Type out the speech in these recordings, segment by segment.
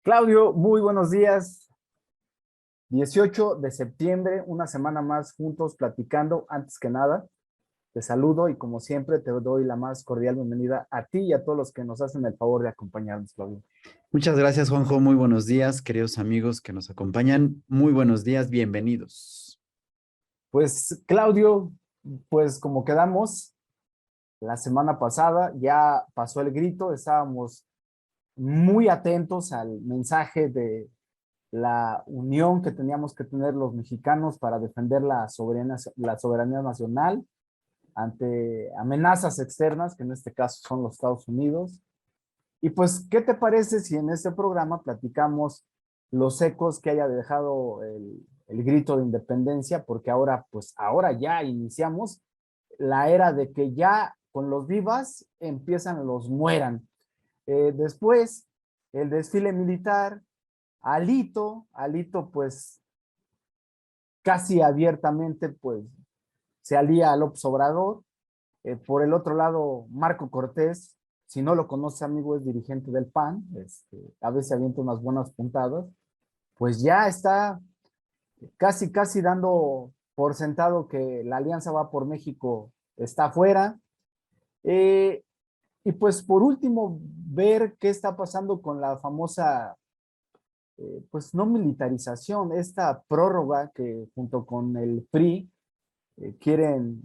Claudio, muy buenos días. 18 de septiembre, una semana más juntos platicando. Antes que nada, te saludo y como siempre te doy la más cordial bienvenida a ti y a todos los que nos hacen el favor de acompañarnos, Claudio. Muchas gracias, Juanjo. Muy buenos días, queridos amigos que nos acompañan. Muy buenos días, bienvenidos. Pues Claudio, pues como quedamos la semana pasada, ya pasó el grito, estábamos muy atentos al mensaje de la unión que teníamos que tener los mexicanos para defender la soberanía nacional ante amenazas externas, que en este caso son los Estados Unidos. Y pues, ¿qué te parece si en este programa platicamos los ecos que haya dejado el grito de independencia? Porque ahora, pues ahora ya iniciamos la era de que ya con los vivas empiezan los mueran. Después, el desfile militar, Alito pues casi abiertamente pues se alía a López Obrador. Por el otro lado, Marco Cortés, si no lo conoce, amigo, es dirigente del PAN, a veces avienta unas buenas puntadas, pues ya está casi dando por sentado que la Alianza Va por México está afuera. Eh, y pues por último, ver qué está pasando con la famosa, pues no militarización, esta prórroga que junto con el PRI quieren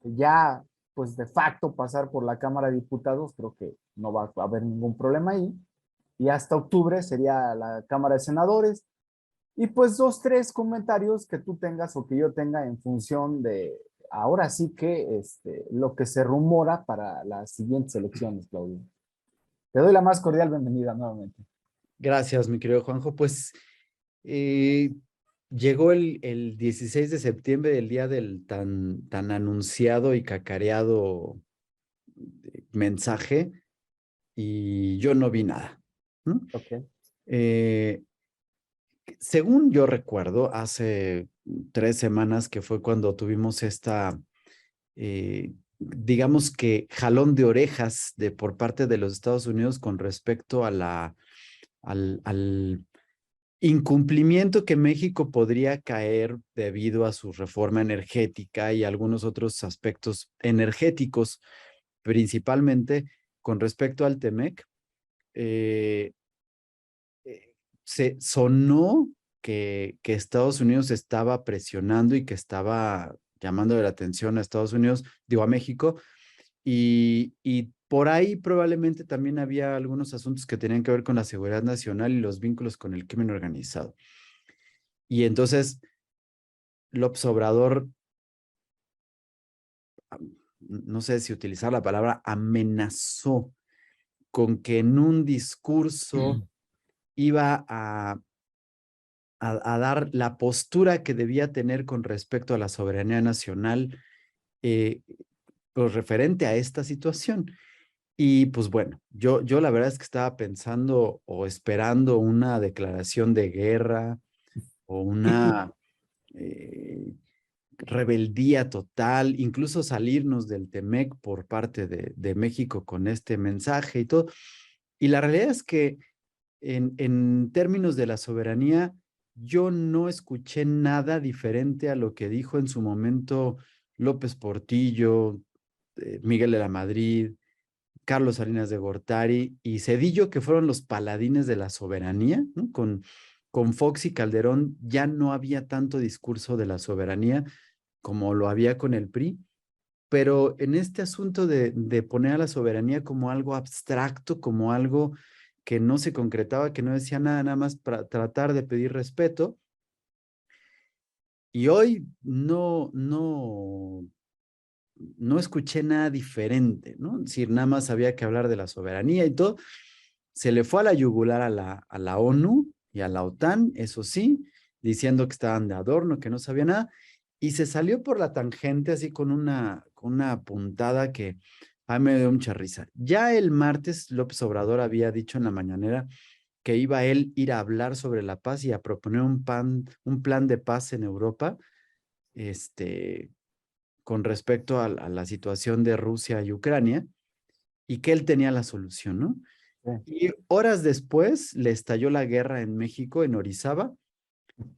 ya, pues de facto, pasar por la Cámara de Diputados. Creo que no va a haber ningún problema ahí. Y hasta octubre sería la Cámara de Senadores. Y pues dos, tres comentarios que tú tengas o que yo tenga en función de, ahora sí que lo que se rumora para las siguientes elecciones, Claudio. Te doy la más cordial bienvenida nuevamente. Gracias, mi querido Juanjo. Pues eh, llegó el 16 de septiembre, el día del tan anunciado y cacareado mensaje, y yo no vi nada, ¿no? Ok. Eh, Según yo recuerdo, hace 3 semanas que fue cuando tuvimos esta digamos que jalón de orejas por parte de los Estados Unidos con respecto a al incumplimiento que México podría caer debido a su reforma energética y algunos otros aspectos energéticos, principalmente con respecto al TEMEC. eh, Se sonó que Estados Unidos estaba presionando y que estaba llamando la atención a Estados Unidos, digo a México, y por ahí probablemente también había algunos asuntos que tenían que ver con la seguridad nacional y los vínculos con el crimen organizado. Y entonces López Obrador, no sé si utilizar la palabra, amenazó con que en un discurso iba a dar la postura que debía tener con respecto a la soberanía nacional, eh, pues referente a esta situación. Y pues bueno, yo la verdad es que estaba pensando o esperando una declaración de guerra o una rebeldía total, incluso salirnos del TEMEC por parte de México con este mensaje y todo. Y la realidad es que en términos de la soberanía, yo no escuché nada diferente a lo que dijo en su momento López Portillo, Miguel de la Madrid, Carlos Salinas de Gortari y Zedillo, que fueron los paladines de la soberanía, ¿no? Con Fox y Calderón ya no había tanto discurso de la soberanía como lo había con el PRI, pero en este asunto de poner a la soberanía como algo abstracto, como algo que no se concretaba, que no decía nada, nada más para tratar de pedir respeto. Y hoy no escuché nada diferente, ¿no? Es decir, nada más había que hablar de la soberanía y todo. Se le fue a la yugular a la ONU y a la OTAN, eso sí, diciendo que estaban de adorno, que no sabía nada, y se salió por la tangente así con una puntada que a mí me dio mucha risa. Ya el martes López Obrador había dicho en la mañanera que iba él ir a hablar sobre la paz y a proponer un plan de paz en Europa, este, con respecto a la situación de Rusia y Ucrania, y que él tenía la solución, ¿no? Sí. Y horas después le estalló la guerra en México, en Orizaba,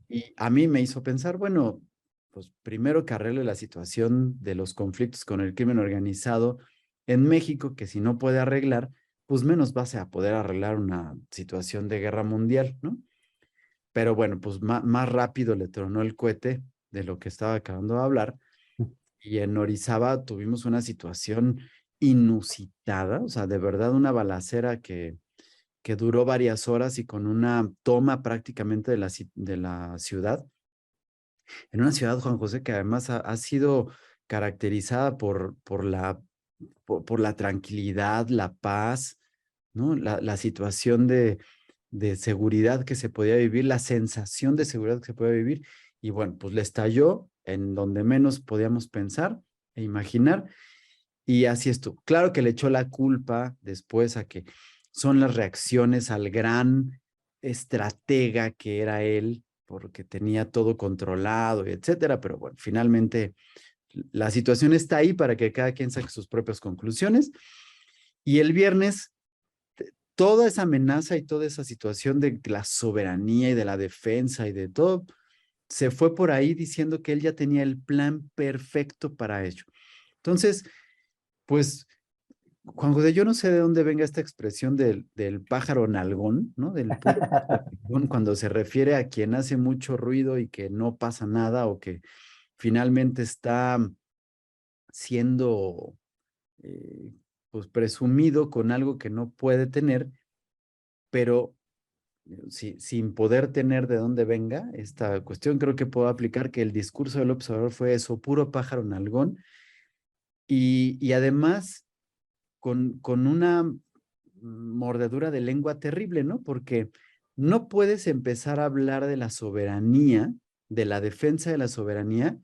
y a mí me hizo pensar, bueno, pues primero que arregle la situación de los conflictos con el crimen organizado en México, que si no puede arreglar, pues menos vas a poder arreglar una situación de guerra mundial, ¿no? Pero bueno, pues más rápido le tronó el cohete de lo que estaba acabando de hablar. Y en Orizaba tuvimos una situación inusitada, o sea, de verdad una balacera que duró varias horas y con una toma prácticamente de la ciudad. En una ciudad, Juan José, que además ha sido caracterizada por la tranquilidad, la paz, ¿no? La situación de seguridad que se podía vivir, la sensación de seguridad que se podía vivir. Y bueno, pues le estalló en donde menos podíamos pensar e imaginar. Y así estuvo. Claro que le echó la culpa después a que son las reacciones al gran estratega que era él, porque tenía todo controlado, y etcétera. Pero bueno, finalmente la situación está ahí para que cada quien saque sus propias conclusiones. Y el viernes, toda esa amenaza y toda esa situación de la soberanía y de la defensa y de todo, se fue por ahí diciendo que él ya tenía el plan perfecto para ello. Entonces, pues, Juan José, yo no sé de dónde venga esta expresión del pájaro nalgón, ¿no? Del puro nalgón, cuando se refiere a quien hace mucho ruido y que no pasa nada o que finalmente está siendo eh, pues presumido con algo que no puede tener, pero sin poder tener de dónde venga esta cuestión, creo que puedo aplicar que el discurso del observador fue eso, puro pájaro nalgón, y además con una mordedura de lengua terrible, ¿no? Porque no puedes empezar a hablar de la soberanía, de la defensa de la soberanía,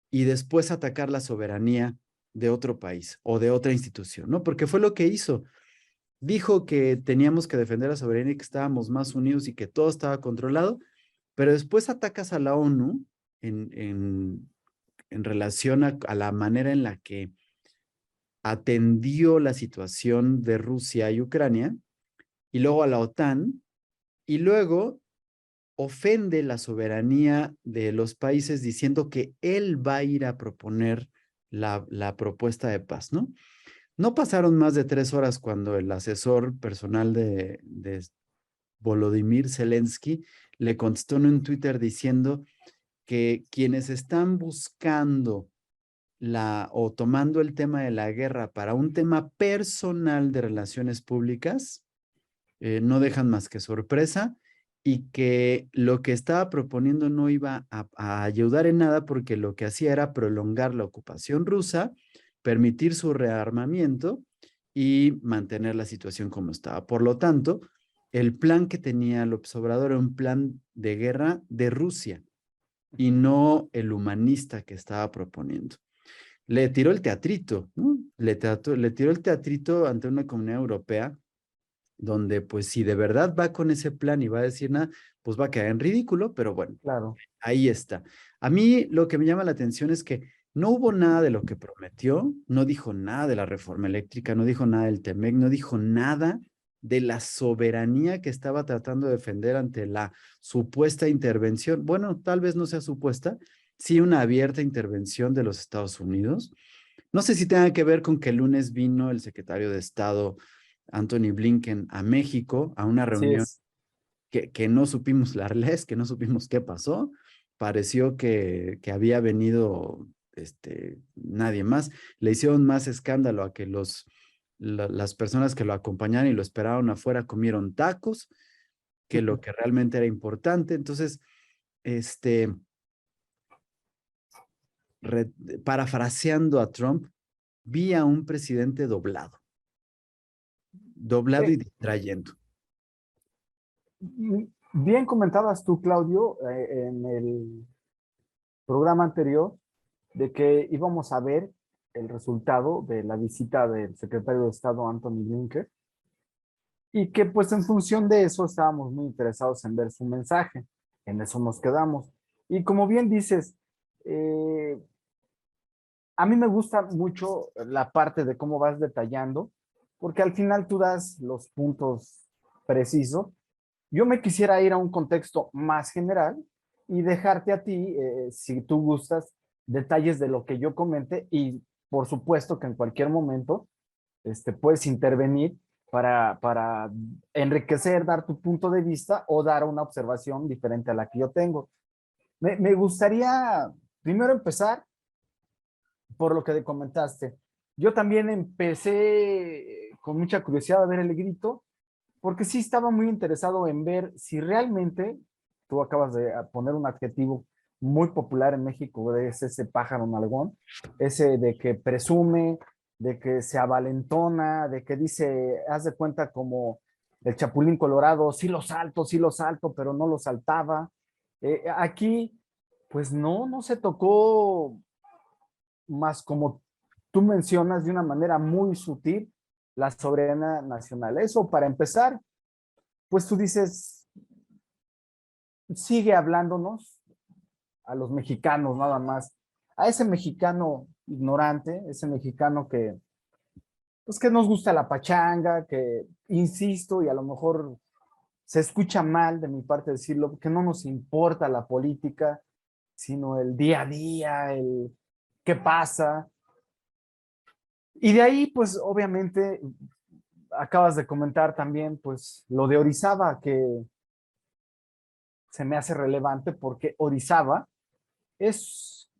y después atacar la soberanía de otro país o de otra institución, ¿no? Porque fue lo que hizo. Dijo que teníamos que defender la soberanía y que estábamos más unidos y que todo estaba controlado, pero después atacas a la ONU en, en, en relación a la manera en la que atendió la situación de Rusia y Ucrania, y luego a la OTAN, y luego ofende la soberanía de los países diciendo que él va a ir a proponer la propuesta de paz, ¿no? No pasaron más de 3 horas cuando el asesor personal de Volodymyr Zelensky le contestó en un Twitter diciendo que quienes están buscando o tomando el tema de la guerra para un tema personal de relaciones públicas, no dejan más que sorpresa y que lo que estaba proponiendo no iba a ayudar en nada porque lo que hacía era prolongar la ocupación rusa, permitir su rearmamiento y mantener la situación como estaba. Por lo tanto, el plan que tenía López Obrador era un plan de guerra de Rusia y no el humanista que estaba proponiendo. Le tiró el teatrito, ¿no? Le tiró el teatrito ante una comunidad europea donde pues si de verdad va con ese plan y va a decir nada, pues va a quedar en ridículo, pero bueno, Claro. ahí está. A mí lo que me llama la atención es que no hubo nada de lo que prometió, no dijo nada de la reforma eléctrica, no dijo nada del TEMEC, no dijo nada de la soberanía que estaba tratando de defender ante la supuesta intervención. Bueno, tal vez no sea supuesta, sí una abierta intervención de los Estados Unidos. No sé si tenga que ver con que el lunes vino el secretario de Estado Anthony Blinken a México a una Así reunión es. que no supimos darles, que no supimos qué pasó. Pareció que había venido nadie más. Le hicieron más escándalo a que las personas que lo acompañaron y lo esperaron afuera comieron tacos, que lo que realmente era importante. Entonces, este, re, parafraseando a Trump, vi a un presidente doblado y Sí. distrayendo. Bien comentabas tú, Claudio, en el programa anterior, de que íbamos a ver el resultado de la visita del secretario de Estado Anthony Blinken y que pues en función de eso estábamos muy interesados en ver su mensaje. En eso nos quedamos. Y como bien dices, a mí me gusta mucho la parte de cómo vas detallando, porque al final tú das los puntos precisos. Yo me quisiera ir a un contexto más general y dejarte a ti, si tú gustas, detalles de lo que yo comente y por supuesto que en cualquier momento puedes intervenir para enriquecer, dar tu punto de vista o dar una observación diferente a la que yo tengo. Me gustaría primero empezar por lo que te comentaste. Yo también empecé con mucha curiosidad a ver el grito, porque sí estaba muy interesado en ver si realmente, tú acabas de poner un adjetivo muy popular en México, es ese pájaro nalgón, ese de que presume, de que se avalentona, de que dice, haz de cuenta como el Chapulín Colorado, sí lo salto, pero no lo saltaba. Aquí, pues no se tocó más como tú mencionas de una manera muy sutil la soberanía nacional. Eso para empezar, pues tú dices, sigue hablándonos a los mexicanos nada más, a ese mexicano ignorante, ese mexicano que, pues que nos gusta la pachanga, que, insisto, y a lo mejor se escucha mal de mi parte decirlo, que no nos importa la política, sino el día a día, el qué pasa. Y de ahí, pues obviamente, acabas de comentar también, pues lo de Orizaba, que se me hace relevante porque Orizaba es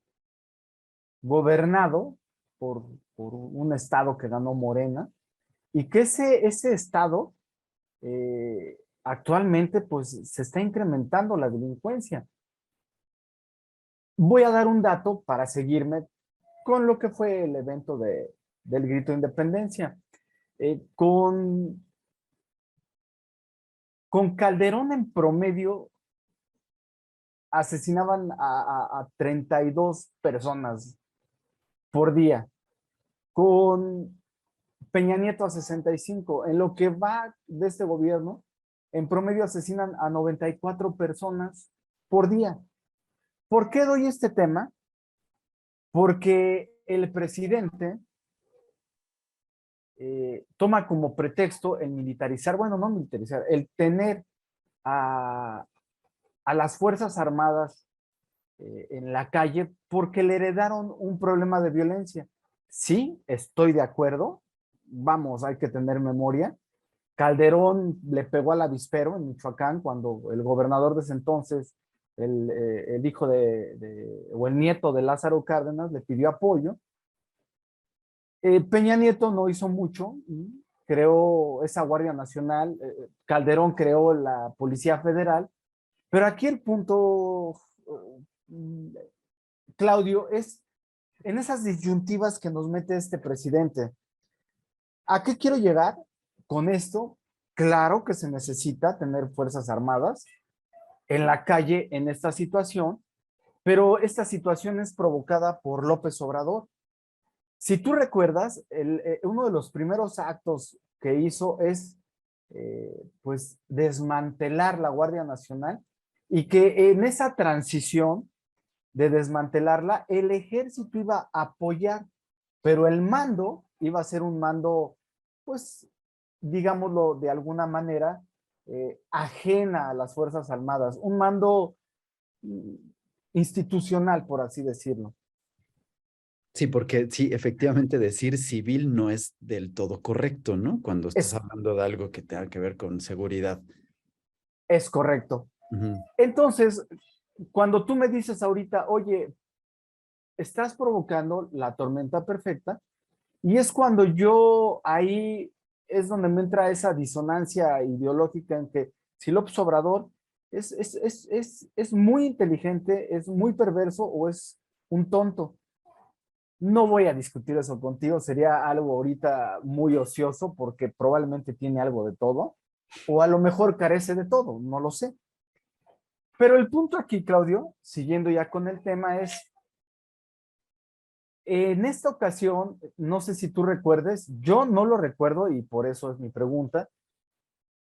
gobernado por un estado que ganó Morena y que ese estado actualmente pues se está incrementando la delincuencia. Voy a dar un dato para seguirme con lo que fue el evento del grito de independencia. Con Calderón en promedio asesinaban a 32 personas por día. Con Peña Nieto a 65. En lo que va de este gobierno, en promedio asesinan a 94 personas por día. ¿Por qué doy este tema? Porque el presidente toma como pretexto el militarizar, bueno, no militarizar, el tener a, a las Fuerzas Armadas en la calle porque le heredaron un problema de violencia. Sí, estoy de acuerdo. Vamos, hay que tener memoria. Calderón le pegó al avispero en Michoacán cuando el gobernador de ese entonces, el hijo o el nieto de Lázaro Cárdenas, le pidió apoyo. Peña Nieto no hizo mucho, creó esa Guardia Nacional, Calderón creó la Policía Federal, pero aquí el punto, Claudio, es en esas disyuntivas que nos mete este presidente. ¿A qué quiero llegar con esto? Claro que se necesita tener fuerzas armadas en la calle en esta situación, pero esta situación es provocada por López Obrador. Si tú recuerdas, uno de los primeros actos que hizo es pues desmantelar la Guardia Nacional y que en esa transición de desmantelarla, el ejército iba a apoyar, pero el mando iba a ser un mando, pues, digámoslo de alguna manera, ajena a las Fuerzas Armadas, un mando mm, institucional, por así decirlo. Sí, porque sí, efectivamente decir civil no es del todo correcto, ¿no? Cuando estás Es, hablando de algo que tenga que ver con seguridad. es correcto. Ujú. Entonces, cuando tú me dices ahorita, oye, estás provocando la tormenta perfecta, y es cuando yo ahí es donde me entra esa disonancia ideológica en que si López Obrador es muy inteligente, es muy perverso o es un tonto. No voy a discutir eso contigo, sería algo ahorita muy ocioso porque probablemente tiene algo de todo o a lo mejor carece de todo, no lo sé. Pero el punto aquí, Claudio, siguiendo ya con el tema, es en esta ocasión, no sé si tú recuerdes, yo no lo recuerdo y por eso es mi pregunta.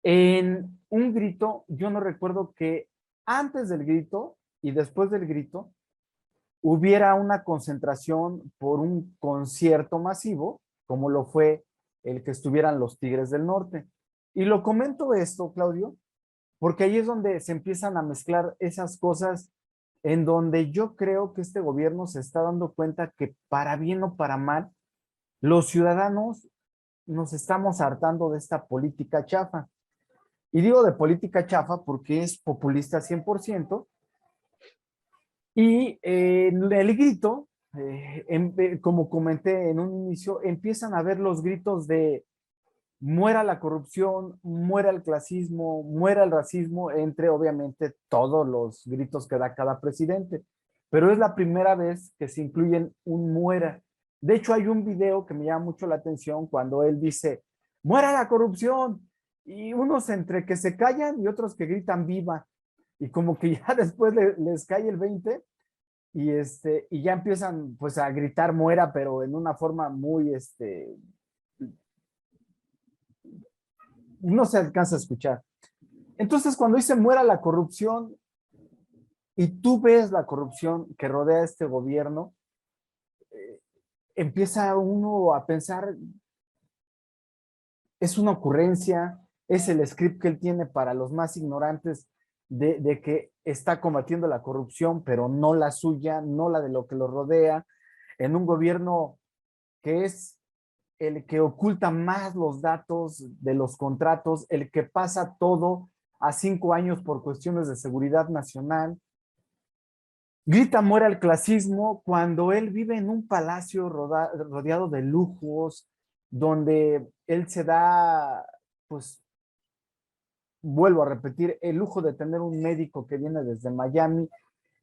En un grito, yo no recuerdo que antes del grito y después del grito hubiera una concentración por un concierto masivo, como lo fue el que estuvieran los Tigres del Norte. Y lo comento esto, Claudio, porque ahí es donde se empiezan a mezclar esas cosas en donde yo creo que este gobierno se está dando cuenta que para bien o para mal, los ciudadanos nos estamos hartando de esta política chafa. Y digo de política chafa porque es populista 100%. Y el grito, como comenté en un inicio, empiezan a ver los gritos de muera la corrupción, muera el clasismo, muera el racismo, entre obviamente todos los gritos que da cada presidente. Pero es la primera vez que se incluyen un muera. De hecho, hay un video que me llama mucho la atención cuando él dice, muera la corrupción. Y unos entre que se callan y otros que gritan viva. Y como que ya después les cae el 20 y ya empiezan pues a gritar muera, pero en una forma muy, no se alcanza a escuchar. Entonces, cuando dice muera la corrupción y tú ves la corrupción que rodea este gobierno, empieza uno a pensar, es una ocurrencia, es el script que él tiene para los más ignorantes de que está combatiendo la corrupción, pero no la suya, no la de lo que lo rodea, en un gobierno que es el que oculta más los datos de los contratos, el que pasa todo a 5 años por cuestiones de seguridad nacional. Grita muera el clasismo cuando él vive en un palacio rodeado de lujos, donde él se da, pues, vuelvo a repetir, el lujo de tener un médico que viene desde Miami,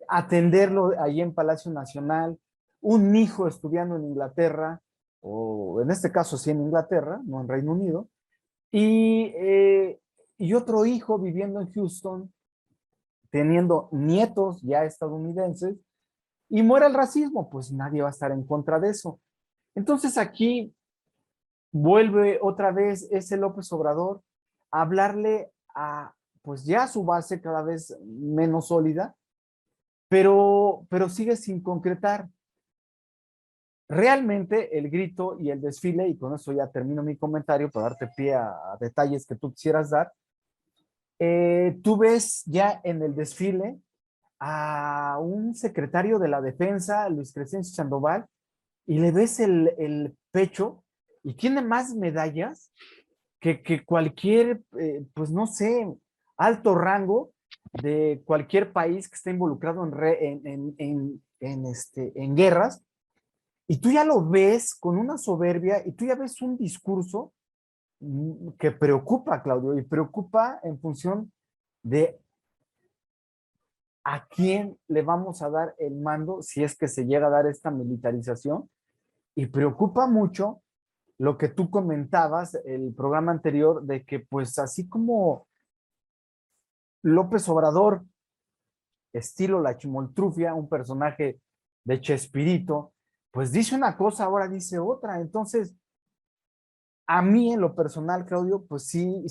atenderlo ahí en Palacio Nacional, un hijo estudiando en Inglaterra, o en este caso sí en Inglaterra, no en Reino Unido, y, eh, y otro hijo viviendo en Houston, teniendo nietos ya estadounidenses, y muere el racismo, pues nadie va a estar en contra de eso. Entonces aquí vuelve otra vez ese López Obrador a hablarle a, pues ya a su base cada vez menos sólida, pero sigue sin concretar. Realmente el grito y el desfile, y con eso ya termino mi comentario para darte pie a detalles que tú quisieras dar, tú ves ya en el desfile a un secretario de la defensa, Luis Crescencio Sandoval, y le ves el pecho y tiene más medallas que cualquier, pues no sé, alto rango de cualquier país que esté involucrado en guerras, y tú ya lo ves con una soberbia y tú ya ves un discurso que preocupa, Claudio, y preocupa en función de a quién le vamos a dar el mando si es que se llega a dar esta militarización, y preocupa mucho lo que tú comentabas el programa anterior de que pues así como López Obrador, estilo la Chimoltrufia, un personaje de Chespirito, pues dice una cosa, ahora dice otra. Entonces, a mí en lo personal, Claudio, pues sí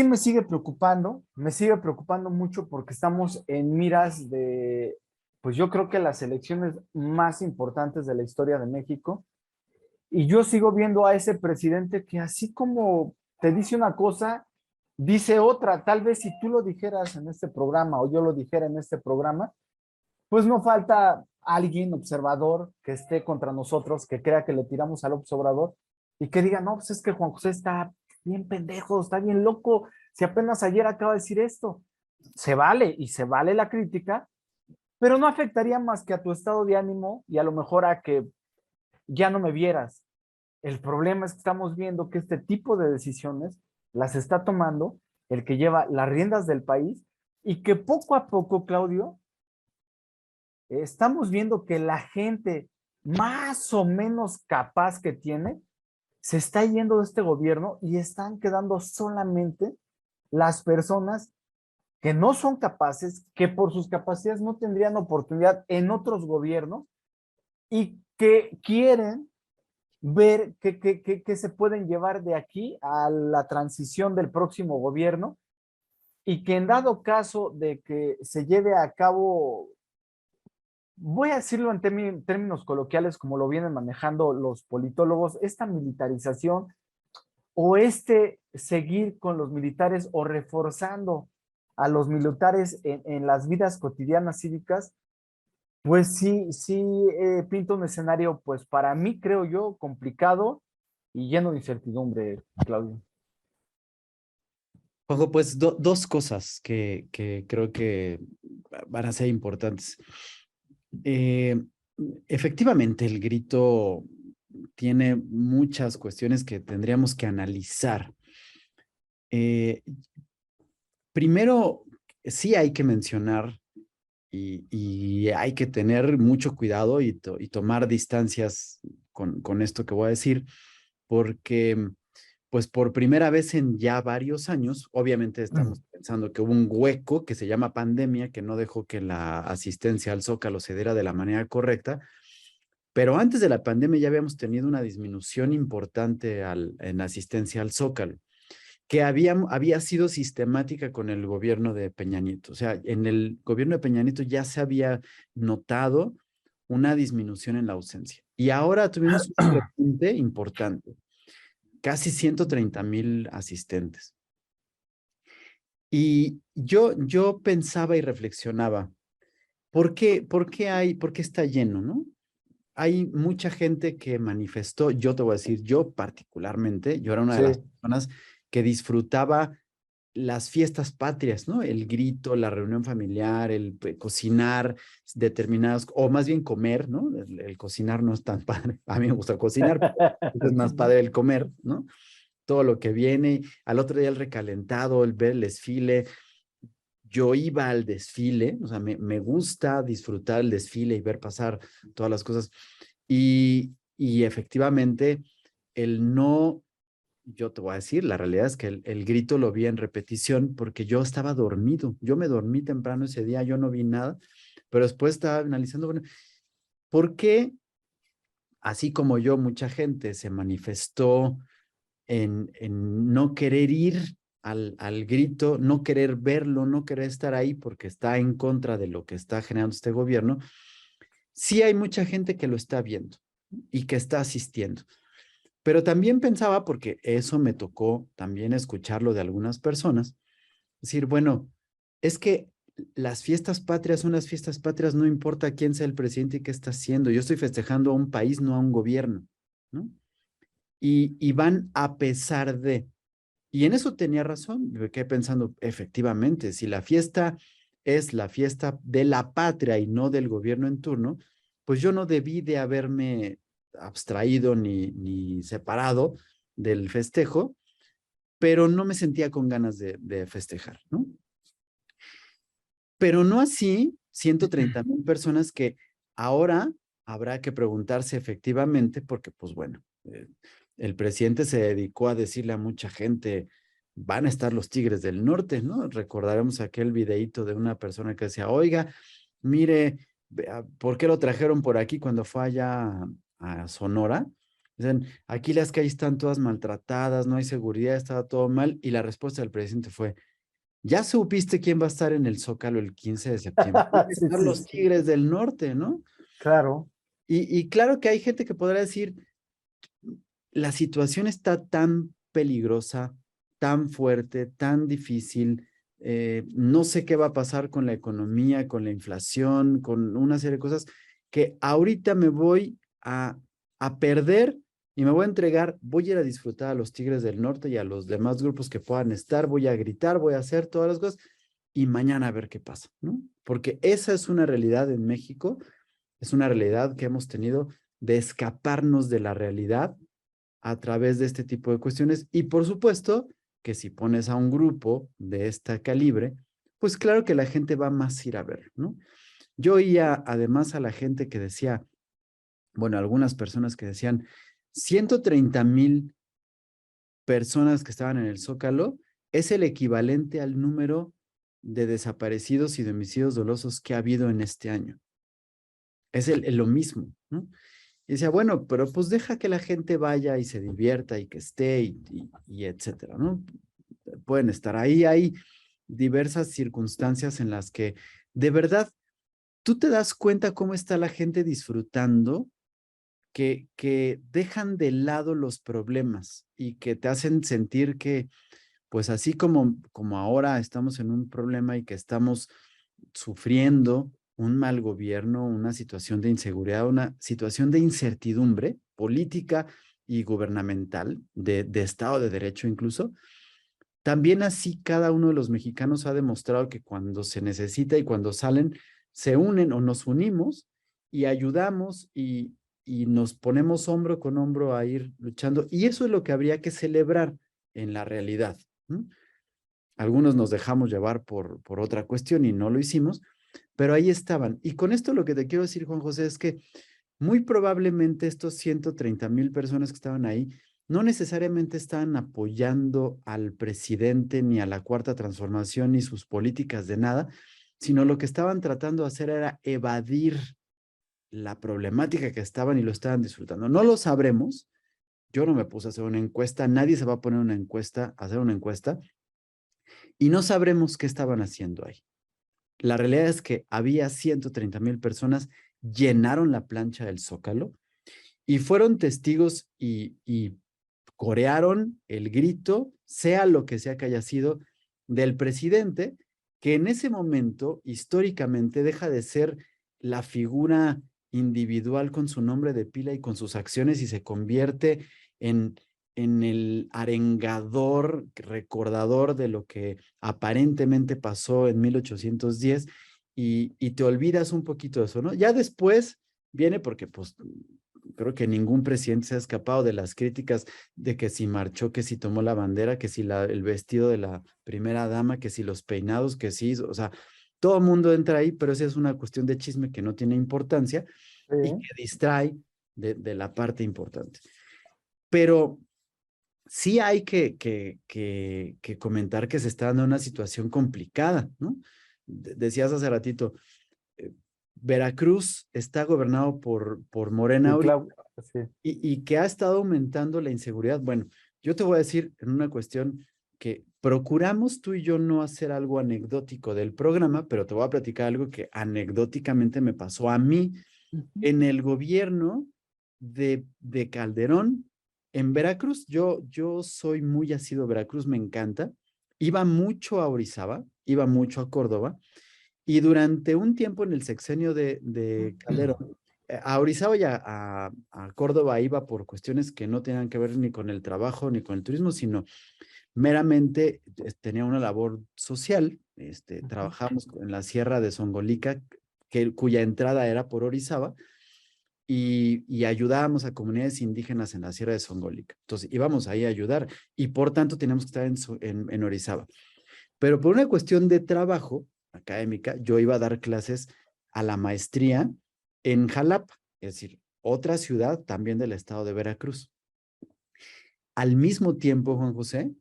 me sigue preocupando mucho porque estamos en miras de, pues yo creo que las elecciones más importantes de la historia de México. Y yo sigo viendo a ese presidente que así como te dice una cosa, dice otra. Tal vez si tú lo dijeras en este programa o yo lo dijera en este programa, pues no falta alguien observador que esté contra nosotros, que crea que le tiramos al observador y que diga, no, pues es que Juan José está bien pendejo, está bien loco, si apenas ayer acaba de decir esto. Se vale y se vale la crítica, pero no afectaría más que a tu estado de ánimo y a lo mejor a que ya no me vieras. El problema es que estamos viendo que este tipo de decisiones las está tomando el que lleva las riendas del país y que poco a poco, Claudio, estamos viendo que la gente más o menos capaz que tiene se está yendo de este gobierno y están quedando solamente las personas que no son capaces, que por sus capacidades no tendrían oportunidad en otros gobiernos y que quieren ver qué se pueden llevar de aquí a la transición del próximo gobierno y que en dado caso de que se lleve a cabo voy a decirlo en términos coloquiales, como lo vienen manejando los politólogos, esta militarización o este seguir con los militares o reforzando a los militares en las vidas cotidianas cívicas, pues sí, sí pinta un escenario, pues para mí, creo yo, complicado y lleno de incertidumbre, Claudio. Ojo, pues dos cosas que creo que van a ser importantes. Eh, Efectivamente, el grito tiene muchas cuestiones que tendríamos que analizar. Eh, Primero, sí hay que mencionar y hay que tener mucho cuidado y tomar distancias con esto que voy a decir, porque pues por primera vez en ya varios años, obviamente estamos pensando que hubo un hueco que se llama pandemia, que no dejó que la asistencia al Zócalo se diera de la manera correcta, pero antes de la pandemia ya habíamos tenido una disminución importante en asistencia al Zócalo, que había sido sistemática con el gobierno de Peña Nieto. O sea, en el gobierno de Peña Nieto ya se había notado una disminución en la ausencia. Y ahora tuvimos un repunte importante, casi 130,000 asistentes. Y yo pensaba y reflexionaba, ¿por qué está lleno, no? Hay mucha gente que manifestó, yo te voy a decir, yo particularmente, yo era una de Sí. las personas que disfrutaba las fiestas patrias, ¿no? El grito, la reunión familiar, cocinar determinadas, o más bien comer, ¿no? El cocinar no es tan padre. A mí me gusta cocinar, pero es más padre el comer, ¿no? Todo lo que viene, al otro día el recalentado, el ver el desfile. Yo iba al desfile, o sea, me gusta disfrutar el desfile y ver pasar todas las cosas. Y efectivamente, el no, yo te voy a decir, la realidad es que el grito lo vi en repetición porque yo estaba dormido. Yo me dormí temprano ese día, yo no vi nada, pero después estaba analizando, bueno, ¿por qué, así como yo, mucha gente se manifestó en no querer ir al grito, no querer verlo, no querer estar ahí porque está en contra de lo que está generando este gobierno? Sí hay mucha gente que lo está viendo y que está asistiendo. Pero también pensaba, porque eso me tocó también escucharlo de algunas personas, decir, bueno, es que las fiestas patrias son las fiestas patrias, no importa quién sea el presidente y qué está haciendo. Yo estoy festejando a un país, no a un gobierno, ¿no? Y van a pesar de. Y en eso tenía razón. Me quedé pensando, efectivamente, si la fiesta es la fiesta de la patria y no del gobierno en turno, pues yo no debí de haberme abstraído ni separado del festejo, pero no me sentía con ganas de festejar, ¿no? Pero no así 130,000 personas que ahora habrá que preguntarse efectivamente, porque pues bueno, el presidente se dedicó a decirle a mucha gente, van a estar los Tigres del Norte, ¿no? Recordaremos aquel videíto de una persona que decía, oiga, mire, ¿por qué lo trajeron por aquí cuando fue allá a Sonora? Dicen, aquí las calles están todas maltratadas, no hay seguridad, estaba todo mal, y la respuesta del presidente fue, ¿ya supiste quién va a estar en el Zócalo el 15 de septiembre? Van a Sí, estar sí, los sí. Tigres del Norte, ¿no? Claro. Y claro que hay gente que podrá decir, la situación está tan peligrosa, tan fuerte, tan difícil, no sé qué va a pasar con la economía, con la inflación, con una serie de cosas, que ahorita me voy a perder y me voy a entregar, voy a ir a disfrutar a los Tigres del Norte y a los demás grupos que puedan estar, voy a gritar, voy a hacer todas las cosas y mañana a ver qué pasa, ¿no? Porque esa es una realidad en México, es una realidad que hemos tenido de escaparnos de la realidad a través de este tipo de cuestiones. Y por supuesto que si pones a un grupo de este calibre, pues claro que la gente va más a ir a ver, ¿no? Yo oía además a la gente que decía, bueno, algunas personas que decían, 130,000 personas que estaban en el Zócalo es el equivalente al número de desaparecidos y de homicidios dolosos que ha habido en este año. Es lo mismo, ¿no? Y decía, bueno, pero pues deja que la gente vaya y se divierta y que esté y etcétera, ¿no? Pueden estar ahí. Hay diversas circunstancias en las que de verdad tú te das cuenta cómo está la gente disfrutando, que dejan de lado los problemas y que te hacen sentir que, pues así como ahora estamos en un problema y que estamos sufriendo un mal gobierno, una situación de inseguridad, una situación de incertidumbre política y gubernamental, de Estado de Derecho incluso, también así cada uno de los mexicanos ha demostrado que cuando se necesita y cuando salen, se unen o nos unimos y ayudamos y nos ponemos hombro con hombro a ir luchando. Y eso es lo que habría que celebrar en la realidad, ¿no? Algunos nos dejamos llevar por otra cuestión y no lo hicimos, pero ahí estaban. Y con esto lo que te quiero decir, Juan José, es que muy probablemente estos 130,000 personas que estaban ahí no necesariamente estaban apoyando al presidente ni a la Cuarta Transformación ni sus políticas de nada, sino lo que estaban tratando de hacer era evadir la problemática que estaban y lo estaban disfrutando. No lo sabremos. Yo no me puse a hacer una encuesta, nadie se va a poner una encuesta, a hacer una encuesta, y no sabremos qué estaban haciendo ahí. La realidad es que había 130,000 personas, llenaron la plancha del Zócalo y fueron testigos y corearon el grito, sea lo que sea que haya sido, del presidente, que en ese momento, históricamente, deja de ser la figura individual con su nombre de pila y con sus acciones y se convierte en, en el arengador, recordador de lo que aparentemente pasó en 1810 y te olvidas un poquito de eso, ¿no? Ya después viene porque pues creo que ningún presidente se ha escapado de las críticas de que si marchó, que si tomó la bandera, que si el vestido de la primera dama, que si los peinados, que sí, o sea, todo el mundo entra ahí, pero esa es una cuestión de chisme que no tiene importancia y Sí. que distrae de la parte importante. Pero sí hay que comentar que se está dando una situación complicada, ¿no? Decías hace ratito, eh, Veracruz está gobernado por Morena Sí, ahorita claro, sí. y que ha estado aumentando la inseguridad. Bueno, yo te voy a decir en una cuestión que procuramos tú y yo no hacer algo anecdótico del programa, pero te voy a platicar algo que anecdóticamente me pasó a mí Ujú. en el gobierno de Calderón en Veracruz. Yo soy muy asiduo a Veracruz, me encanta. Iba mucho a Orizaba, iba mucho a Córdoba y durante un tiempo en el sexenio de Calderón, a Orizaba y a Córdoba iba por cuestiones que no tenían que ver ni con el trabajo ni con el turismo, sino meramente tenía una labor social. Ujú. Trabajamos en la Sierra de Songolica, cuya entrada era por Orizaba, y ayudábamos a comunidades indígenas en la Sierra de Songolica. Entonces íbamos ahí a ayudar y por tanto teníamos que estar en Orizaba. Pero por una cuestión de trabajo académica, yo iba a dar clases a la maestría en Jalapa, es decir, otra ciudad también del estado de Veracruz. Al mismo tiempo, Juan José,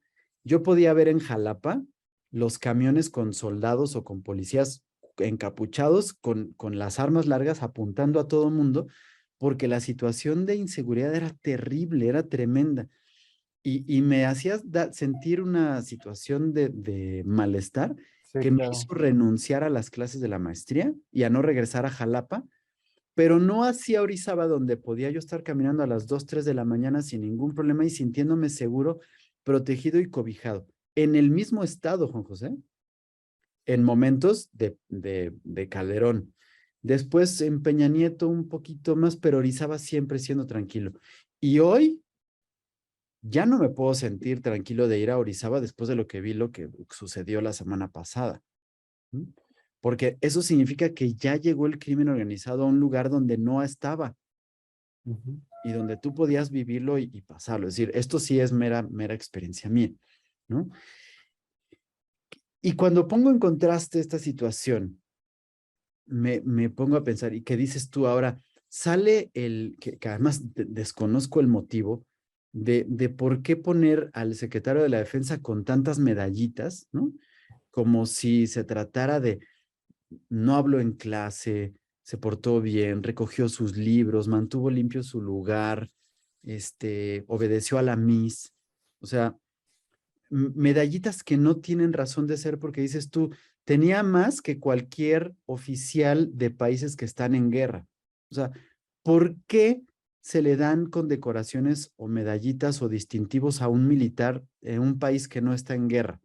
yo podía ver en Jalapa los camiones con soldados o con policías encapuchados con las armas largas apuntando a todo mundo, porque la situación de inseguridad era terrible, era tremenda. Y me hacía sentir una situación de malestar Sí, que me claro. hizo renunciar a las clases de la maestría y a no regresar a Jalapa, pero no hacia Orizaba, donde podía yo estar caminando a las 2, 3 de la mañana sin ningún problema y sintiéndome seguro, protegido y cobijado. En el mismo estado, Juan José, en momentos de Calderón. Después en Peña Nieto un poquito más, pero Orizaba siempre siendo tranquilo. Y hoy ya no me puedo sentir tranquilo de ir a Orizaba después de lo que vi, lo que sucedió la semana pasada. ¿Mm? Porque eso significa que ya llegó el crimen organizado a un lugar donde no estaba Ujú. y donde tú podías vivirlo y pasarlo. Es decir, esto sí es mera experiencia mía, ¿no? Y cuando pongo en contraste esta situación, me pongo a pensar, ¿y qué dices tú ahora? Sale que además desconozco el motivo de por qué poner al secretario de la Defensa con tantas medallitas, ¿no? Como si se tratara de, no habló en clase, se portó bien, recogió sus libros, mantuvo limpio su lugar, obedeció a la Miss. O sea, medallitas que no tienen razón de ser porque dices tú, tenía más que cualquier oficial de países que están en guerra. O sea, ¿por qué se le dan condecoraciones o medallitas o distintivos a un militar en un país que no está en guerra?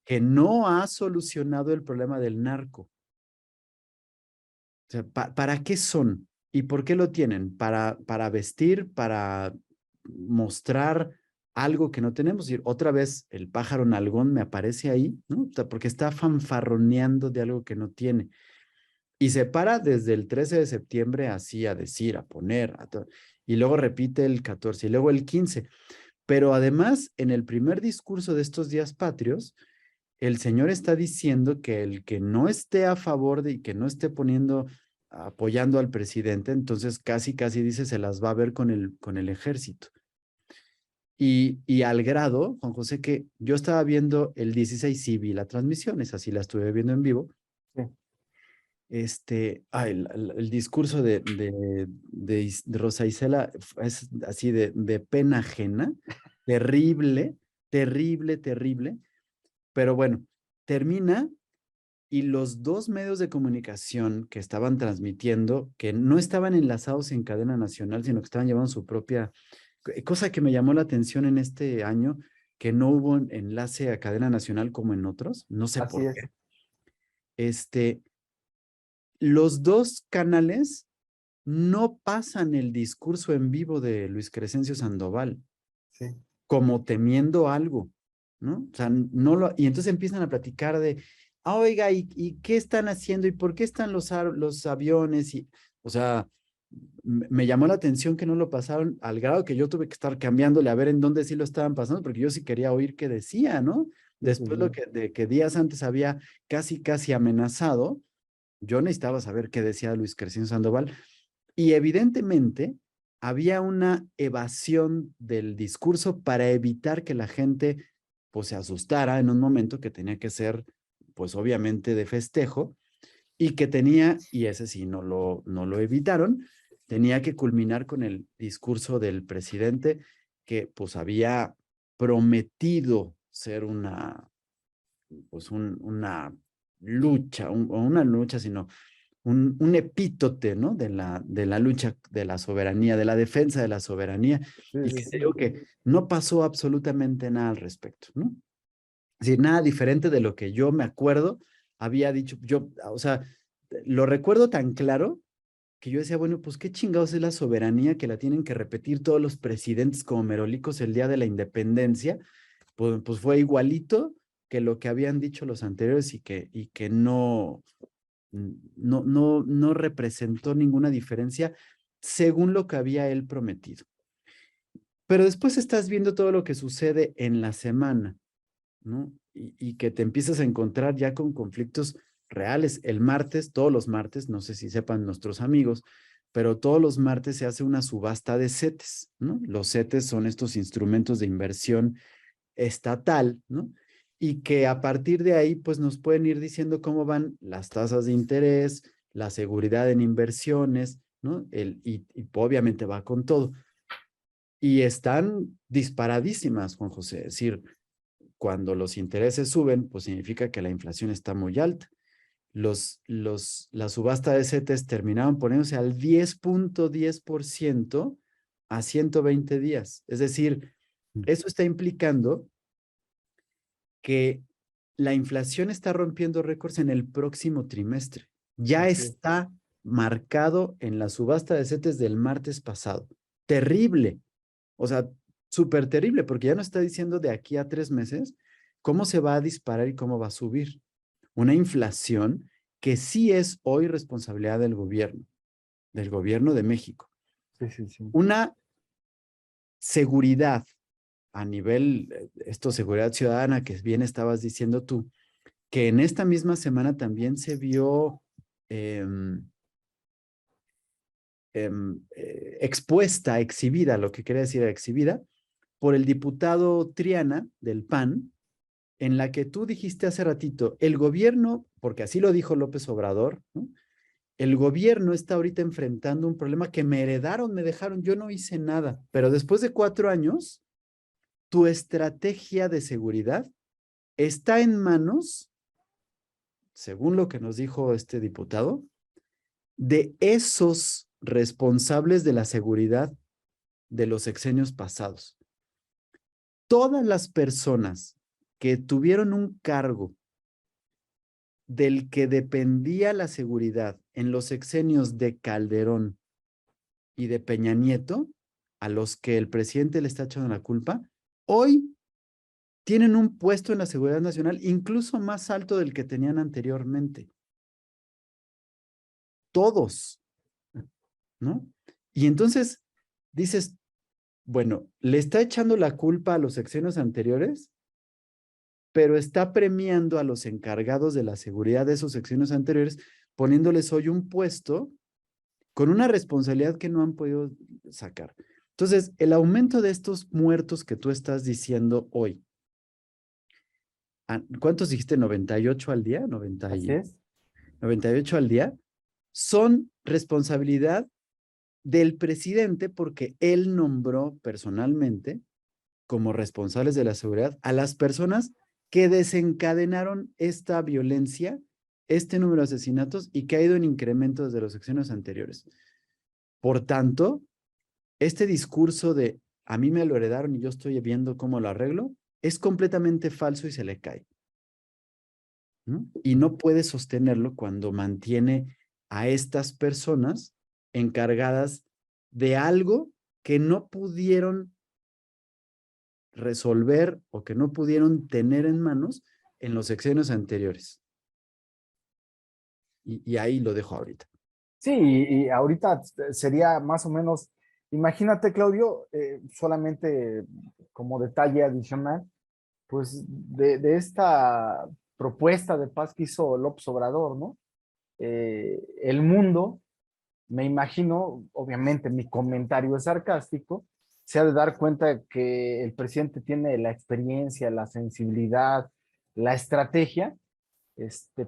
Que no ha solucionado el problema del narco. O sea, ¿para qué son? ¿Y por qué lo tienen? ¿Para vestir? ¿Para mostrar algo que no tenemos? Y otra vez el pájaro nalgón me aparece ahí, ¿no? O sea, porque está fanfarroneando de algo que no tiene. Y se para desde el 13 de septiembre así a decir, a poner, y luego repite el 14 y luego el 15. Pero además, en el primer discurso de estos días patrios, el señor está diciendo que el que no esté a favor de y que no esté apoyando al presidente, entonces casi dice se las va a ver con el ejército. Y al grado, Juan José, que yo estaba viendo el 16, sí vi la transmisión, esa sí la estuve viendo en vivo. Sí. El discurso de Rosa Isela es así de pena ajena, terrible, terrible, terrible. Pero bueno, termina y los dos medios de comunicación que estaban transmitiendo, que no estaban enlazados en cadena nacional, sino que estaban llevando su propia, cosa que me llamó la atención en este año, que no hubo enlace a cadena nacional como en otros, no sé Así por es. qué. Los dos canales no pasan el discurso en vivo de Luis Crescencio Sandoval, Sí. como temiendo algo, ¿no? O sea, y entonces empiezan a platicar de, oiga, ¿y qué están haciendo? ¿Y por qué están los aviones? O sea, me llamó la atención que no lo pasaron al grado que yo tuve que estar cambiándole a ver en dónde sí lo estaban pasando, porque yo sí quería oír qué decía, ¿no? Sí, sí, Después sí. de que días antes había casi amenazado, yo necesitaba saber qué decía Luis Crescencio Sandoval. Y evidentemente había una evasión del discurso para evitar que la gente pues se asustara en un momento que tenía que ser pues obviamente de festejo y que tenía, y ese sí no lo evitaron, tenía que culminar con el discurso del presidente que pues había prometido ser pues una lucha, o una lucha, sino un epítote, ¿no? De la lucha de la soberanía, de la defensa de la soberanía, Sí, y sí, que sí. creo que no pasó absolutamente nada al respecto, ¿no? Es decir, nada diferente de lo que yo me acuerdo, había dicho, o sea, lo recuerdo tan claro que yo decía, bueno, pues qué chingados es la soberanía que la tienen que repetir todos los presidentes como merolicos el día de la independencia, pues fue igualito que lo que habían dicho los anteriores y que no representó ninguna diferencia según lo que había él prometido. Pero después estás viendo todo lo que sucede en la semana, ¿no? Y que te empiezas a encontrar ya con conflictos reales. El martes, todos los martes, no sé si sepan nuestros amigos, pero todos los martes se hace una subasta de CETES, ¿no? Los CETES son estos instrumentos de inversión estatal, ¿no? Y que a partir de ahí, pues nos pueden ir diciendo cómo van las tasas de interés, la seguridad en inversiones, ¿no? Y obviamente va con todo. Y están disparadísimas, Juan José. Es decir, cuando los intereses suben, pues significa que la inflación está muy alta. La subasta de CETES terminaron poniéndose al 10.10% a 120 días. Es decir, eso está implicando que la inflación está rompiendo récords en el próximo trimestre. Ya Así es. está marcado en la subasta de CETES del martes pasado. Terrible. O sea, súper terrible, porque ya nos está diciendo de aquí a 3 meses cómo se va a disparar y cómo va a subir. Una inflación que sí es hoy responsabilidad del gobierno de México. Sí, sí, sí. Una seguridad a nivel, esto seguridad ciudadana que bien estabas diciendo tú, que en esta misma semana también se vio eh, expuesta, exhibida, lo que quería decir exhibida, por el diputado Triana del PAN, en la que tú dijiste hace ratito, el gobierno, porque así lo dijo López Obrador, ¿no? El gobierno está ahorita enfrentando un problema que me heredaron, me dejaron, yo no hice nada, pero después de 4 años tu estrategia de seguridad está en manos, según lo que nos dijo este diputado, de esos responsables de la seguridad de los sexenios pasados. Todas las personas que tuvieron un cargo del que dependía la seguridad en los sexenios de Calderón y de Peña Nieto, a los que el presidente le está echando la culpa, hoy tienen un puesto en la seguridad nacional incluso más alto del que tenían anteriormente. Todos, ¿no? Y entonces dices, bueno, le está echando la culpa a los sexenios anteriores, pero está premiando a los encargados de la seguridad de esos sexenios anteriores, poniéndoles hoy un puesto con una responsabilidad que no han podido sacar. Entonces, el aumento de estos muertos que tú estás diciendo hoy, ¿cuántos dijiste? ¿98 al día? Así es. 98 al día, son responsabilidad del presidente porque él nombró personalmente como responsables de la seguridad a las personas que desencadenaron esta violencia, este número de asesinatos y que ha ido en incremento desde los sexenios anteriores. Por tanto, este discurso de a mí me lo heredaron y yo estoy viendo cómo lo arreglo, es completamente falso y se le cae, ¿no? Y no puede sostenerlo cuando mantiene a estas personas encargadas de algo que no pudieron resolver o que no pudieron tener en manos en los sexenios anteriores. Y ahí lo dejo ahorita. Sí, y ahorita sería más o menos, imagínate, Claudio, solamente como detalle adicional, pues de esta propuesta de paz que hizo López Obrador, ¿no? El mundo, me imagino, obviamente mi comentario es sarcástico, se ha de dar cuenta de que el presidente tiene la experiencia, la sensibilidad, la estrategia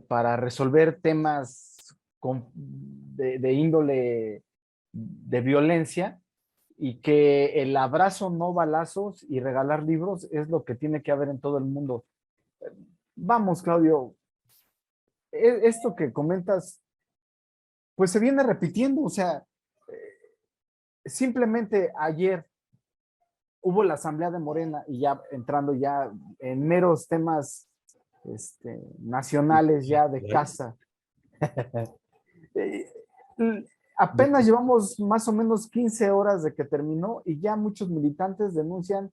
para resolver temas de índole de violencia y que el abrazo no balazos y regalar libros es lo que tiene que haber en todo el mundo. Vamos, Claudio, esto que comentas, pues se viene repitiendo, o sea, simplemente ayer hubo la asamblea de Morena y ya entrando ya en meros temas nacionales ya de casa. Eh, Apenas llevamos más o menos 15 horas de que terminó y ya muchos militantes denuncian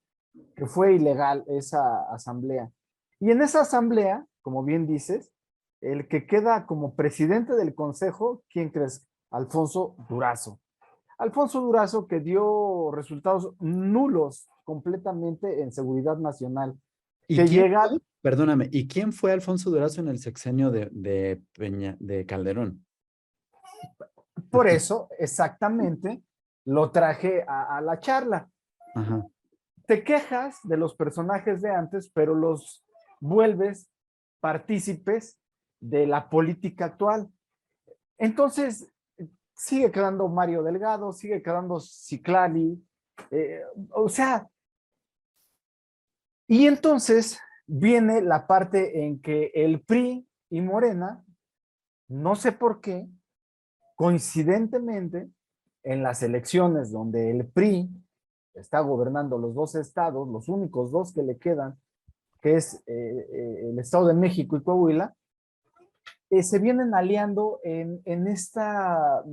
que fue ilegal esa asamblea. Y en esa asamblea, como bien dices, el que queda como presidente del consejo, ¿quién crees? Alfonso Durazo. Alfonso Durazo que dio resultados nulos completamente en seguridad nacional. ¿Y Que quién llega, fue? Perdóname, ¿y quién fue Alfonso Durazo en el sexenio de Calderón? por eso exactamente lo traje a la charla. Ajá. Te quejas de los personajes de antes, pero los vuelves partícipes de la política actual. Entonces, sigue quedando Mario Delgado, sigue quedando Ciclali, o sea, y entonces viene la parte en que el PRI y Morena, no sé por qué, coincidentemente, en las elecciones donde el PRI está gobernando los dos estados, los únicos dos que le quedan, que es el Estado de México y Coahuila, se vienen aliando en esta,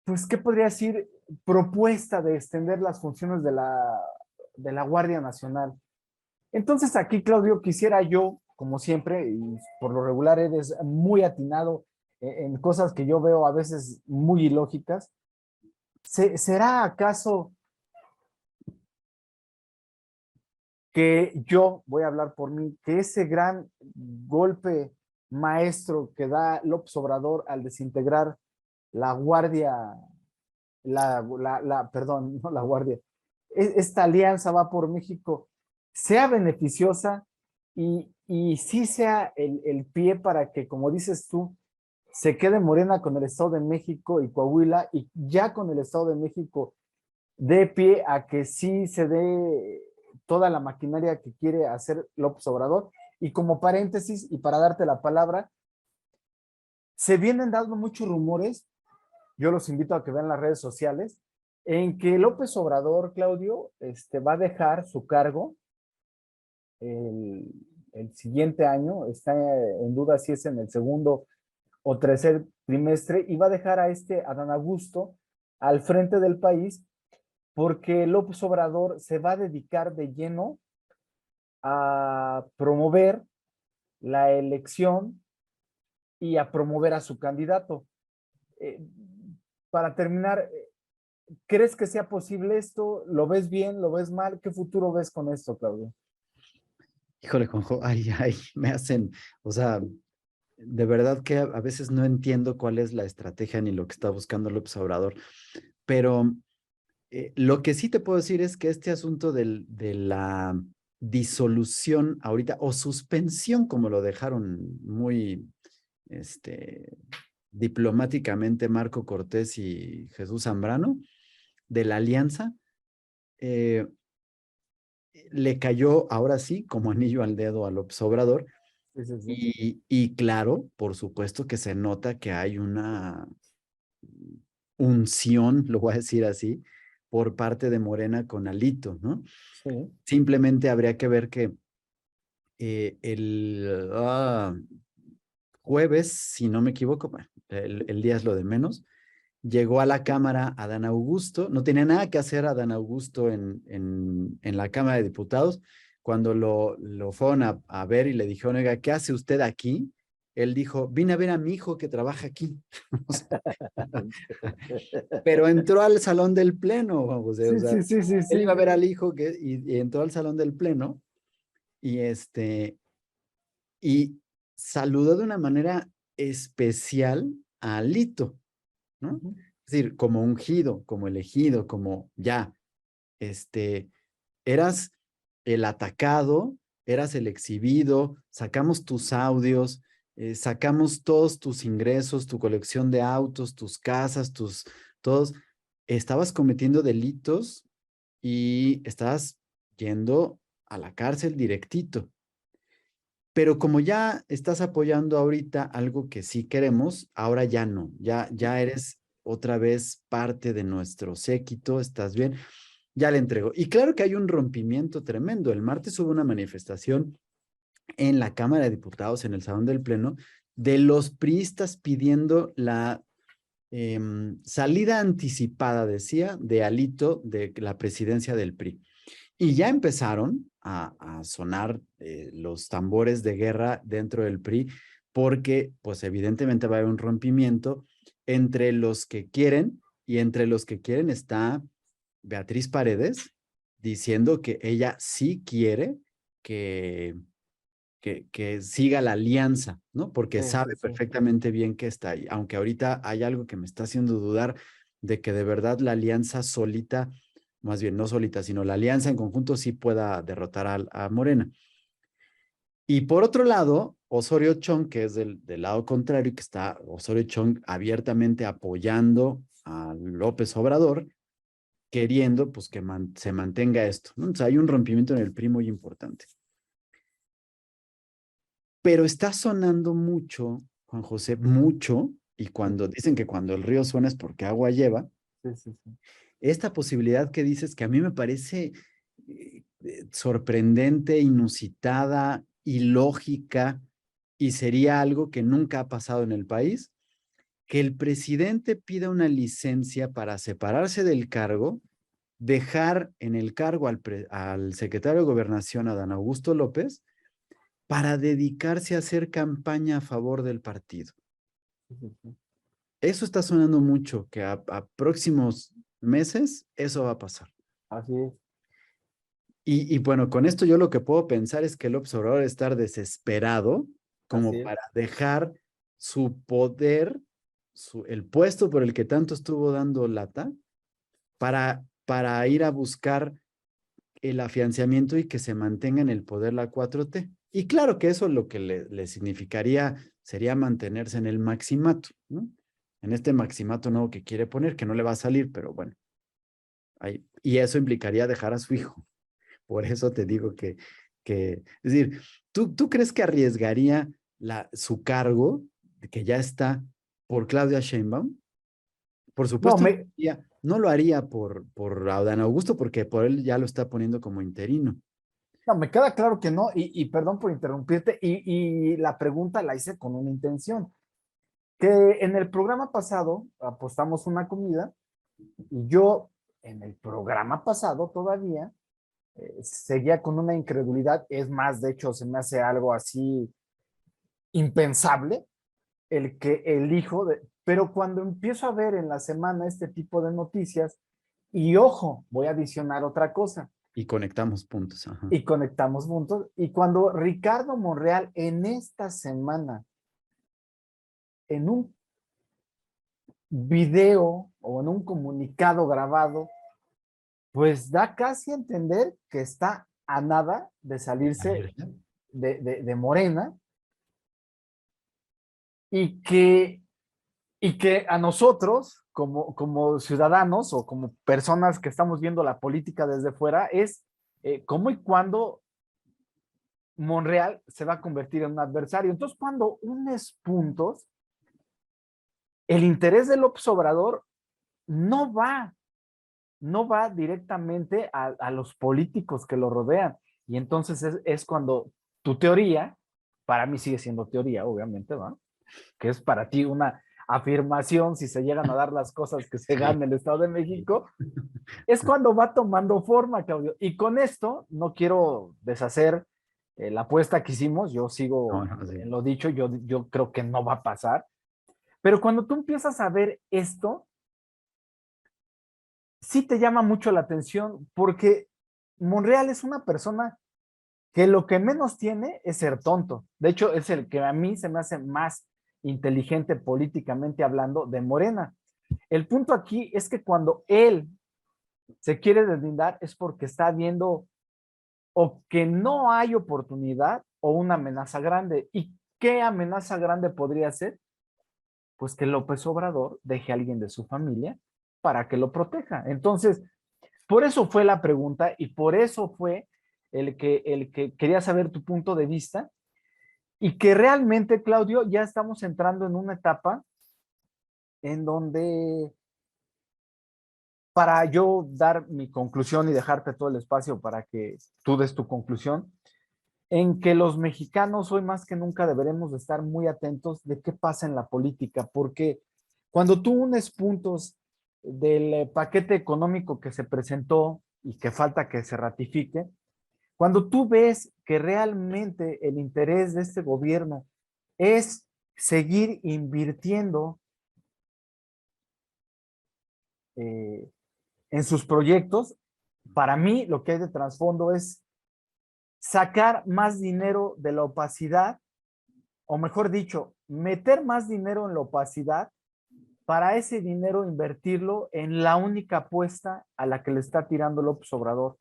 pues, ¿qué podría decir? Propuesta de extender las funciones de la Guardia Nacional. Entonces aquí, Claudio, quisiera yo, como siempre, y por lo regular eres muy atinado en cosas que yo veo a veces muy ilógicas, ¿será acaso que yo, voy a hablar por mí, que ese gran golpe maestro que da López Obrador al desintegrar la Guardia, perdón, no la Guardia, esta alianza va por México, sea beneficiosa y sí sea el pie para que, como dices tú, se quede Morena con el Estado de México y Coahuila y ya con el Estado de México dé pie a que sí se dé toda la maquinaria que quiere hacer López Obrador. Y como paréntesis, y para darte la palabra, se vienen dando muchos rumores, yo los invito a que vean las redes sociales, en que López Obrador, Claudio, va a dejar su cargo el, el siguiente año, está en duda si es en el segundo o tercer trimestre, y va a dejar a Adán Augusto al frente del país, porque López Obrador se va a dedicar de lleno a promover la elección y a promover a su candidato. Eh, para terminar, ¿crees que sea posible esto? ¿Lo ves bien? ¿Lo ves mal? ¿Qué futuro ves con esto, Claudio? Híjole, Juanjo, ay, ay, me hacen, o sea, de verdad que a veces no entiendo cuál es la estrategia ni lo que está buscando López Obrador, pero lo que sí te puedo decir es que este asunto de la disolución ahorita, o suspensión, como lo dejaron muy este, diplomáticamente Marco Cortés y Jesús Zambrano, de la alianza, eh, le cayó ahora sí como anillo al dedo a López Obrador. Sí, sí, sí. Y claro, por supuesto que se nota que hay una unción, lo voy a decir así, por parte de Morena con Alito, ¿no? Sí. Simplemente habría que ver que jueves, si no me equivoco, bueno, el día es lo de menos, llegó a la Cámara Adán Augusto, no tenía nada que hacer Adán Augusto en la Cámara de Diputados, cuando lo fueron a ver y le dijeron, oiga, ¿qué hace usted aquí? Él dijo, vine a ver a mi hijo que trabaja aquí. Pero entró al salón del pleno, vamos, Sí, o sea, sí, sí, sí, él iba a sí. ver al hijo y entró al salón del pleno y y saludó de una manera especial a Alito, ¿no? Ujú. Es decir, como ungido, como elegido, como ya, este, eras el atacado, eras el exhibido, sacamos tus audios, sacamos todos tus ingresos, tu colección de autos, tus casas, todos, estabas cometiendo delitos y estabas yendo a la cárcel directito. Pero como ya estás apoyando ahorita algo que sí queremos, ahora ya no, ya eres otra vez parte de nuestro séquito, estás bien, ya le entrego. Y claro que hay un rompimiento tremendo. El martes hubo una manifestación en la Cámara de Diputados, en el Salón del Pleno, de los priistas pidiendo la salida anticipada, decía, de Alito de la presidencia del PRI. Y ya empezaron a sonar los tambores de guerra dentro del PRI, porque pues evidentemente va a haber un rompimiento entre los que quieren, y entre los que quieren está Beatriz Paredes diciendo que ella sí quiere que, que siga la alianza, ¿no? Porque Sí, sí, sabe sí. perfectamente bien que está ahí, aunque ahorita hay algo que me está haciendo dudar de que de verdad la alianza solita, más bien no solita, sino la alianza en conjunto sí pueda derrotar a Morena. Y por otro lado, Osorio Chong, que es del lado contrario, que está Osorio Chong abiertamente apoyando a López Obrador, queriendo pues que se mantenga esto, ¿no? Entonces hay un rompimiento en el PRI muy importante. Pero está sonando mucho, Juan José, mucho, y cuando dicen que cuando el río suena es porque agua lleva, Sí, sí, sí. esta posibilidad que dices que a mí me parece sorprendente, inusitada, ilógica, y sería algo que nunca ha pasado en el país, que el presidente pida una licencia para separarse del cargo, dejar en el cargo al secretario de Gobernación, Adán Augusto López, para dedicarse a hacer campaña a favor del partido. Sí, sí, sí. Eso está sonando mucho, que a próximos meses eso va a pasar. Así es, Y bueno, con esto yo lo que puedo pensar es que el observador estar desesperado así como es. para dejar su poder, el puesto por el que tanto estuvo dando lata, para ir a buscar el afianzamiento y que se mantenga en el poder la 4T. Y claro que eso lo que le significaría sería mantenerse en el maximato, ¿no? En este maximato nuevo que quiere poner, que no le va a salir, pero bueno. Y eso implicaría dejar a su hijo. Por eso te digo es decir, ¿tú crees que arriesgaría su cargo, que ya está, por Claudia Sheinbaum? Por No, supuesto, no lo haría por Adán Augusto, porque por él ya lo está poniendo como interino. no, me queda claro que no, y perdón por interrumpirte, y la pregunta la hice con una intención, que en el programa pasado apostamos una comida, y yo en el programa pasado todavía seguía con una incredulidad, es más, de hecho, se me hace algo así impensable el que el hijo de, pero cuando empiezo a ver en la semana este tipo de noticias, y ojo, voy a adicionar otra cosa, Y conectamos puntos. Ajá. y conectamos juntos, y cuando Ricardo Monreal en esta semana, en un video o en un comunicado grabado, pues da casi a entender que está a nada de salirse de Morena, y que a nosotros, como ciudadanos o como personas que estamos viendo la política desde fuera, es cómo y cuándo Monreal se va a convertir en un adversario. Entonces, cuando unes puntos, el interés del López Obrador no va, no va directamente a los políticos que lo rodean. Y entonces es cuando tu teoría, para mí sigue siendo teoría, obviamente, ¿va? Que es para ti una afirmación si se llegan a dar las cosas que se Sí. dan en el Estado de México, es cuando va tomando forma, Claudio. Y con esto no quiero deshacer la apuesta que hicimos, yo sigo No, no, sí. en lo dicho, yo creo que no va a pasar, pero cuando tú empiezas a ver esto, sí te llama mucho la atención porque Monreal es una persona que lo que menos tiene es ser tonto. De hecho, es el que a mí se me hace más inteligente políticamente hablando de Morena. El punto aquí es que cuando él se quiere deslindar es porque está viendo o que no hay oportunidad o una amenaza grande. ¿Y qué amenaza grande podría ser? Pues que López Obrador deje a alguien de su familia para que lo proteja. Entonces, por eso fue la pregunta y por eso fue el que quería saber tu punto de vista y que realmente, Claudio, ya estamos entrando en una etapa en donde, para yo dar mi conclusión y dejarte todo el espacio para que tú des tu conclusión, en que los mexicanos hoy más que nunca deberemos de estar muy atentos de qué pasa en la política, porque cuando tú unes puntos del paquete económico que se presentó y que falta que se ratifique, cuando tú ves que realmente el interés de este gobierno es seguir invirtiendo eh, en sus proyectos, para mí lo que hay de trasfondo es sacar más dinero de la opacidad, o mejor dicho, meter más dinero en la opacidad para ese dinero invertirlo en la única apuesta a la que le está tirando López Obrador,